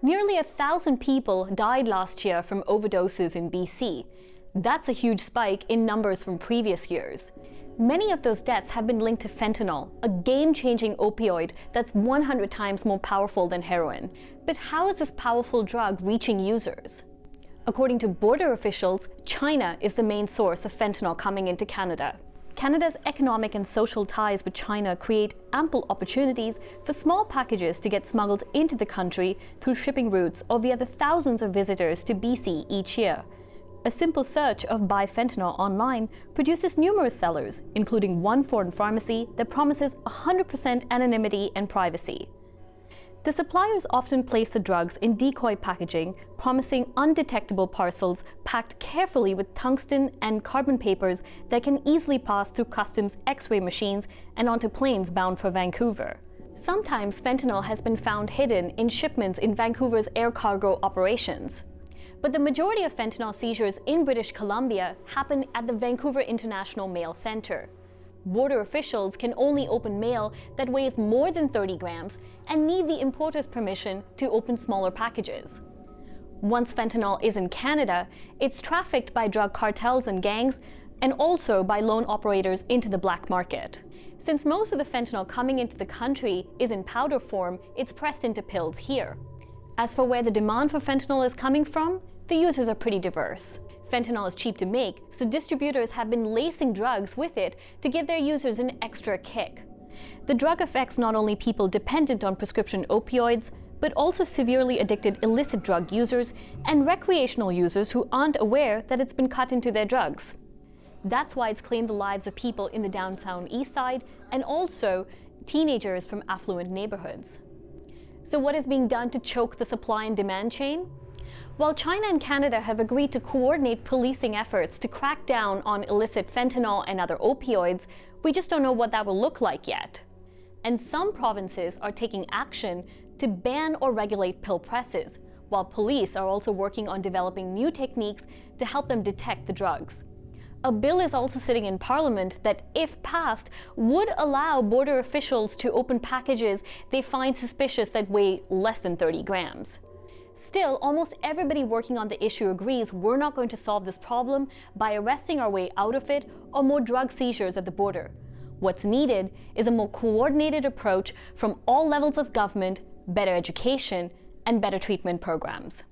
Nearly 1,000 people died last year from overdoses in BC. That's a huge spike in numbers from previous years. Many of those deaths have been linked to fentanyl, a game-changing opioid that's 100 times more powerful than heroin. But how is this powerful drug reaching users? According to border officials, China is the main source of fentanyl coming into Canada. Canada's economic and social ties with China create ample opportunities for small packages to get smuggled into the country through shipping routes or via the thousands of visitors to BC each year. A simple search of buy fentanyl online produces numerous sellers, including one foreign pharmacy that promises 100% anonymity and privacy. The suppliers often place the drugs in decoy packaging, promising undetectable parcels packed carefully with tungsten and carbon papers that can easily pass through customs X-ray machines and onto planes bound for Vancouver. Sometimes fentanyl has been found hidden in shipments in Vancouver's air cargo operations. But the majority of fentanyl seizures in British Columbia happen at the Vancouver International Mail Centre. Border officials can only open mail that weighs more than 30 grams and need the importer's permission to open smaller packages. Once fentanyl is in Canada, it's trafficked by drug cartels and gangs, and also by loan operators into the black market. Since most of the fentanyl coming into the country is in powder form, it's pressed into pills here. As for where the demand for fentanyl is coming from, the users are pretty diverse. Fentanyl is cheap to make, so distributors have been lacing drugs with it to give their users an extra kick. The drug affects not only people dependent on prescription opioids, but also severely addicted illicit drug users and recreational users who aren't aware that it's been cut into their drugs. That's why it's claimed the lives of people in the downtown east side and also teenagers from affluent neighborhoods. So what is being done to choke the supply and demand chain? While China and Canada have agreed to coordinate policing efforts to crack down on illicit fentanyl and other opioids, we just don't know what that will look like yet. And some provinces are taking action to ban or regulate pill presses, while police are also working on developing new techniques to help them detect the drugs. A bill is also sitting in Parliament that, if passed, would allow border officials to open packages they find suspicious that weigh less than 30 grams. Still, almost everybody working on the issue agrees we're not going to solve this problem by arresting our way out of it or more drug seizures at the border. What's needed is a more coordinated approach from all levels of government, better education, and better treatment programs.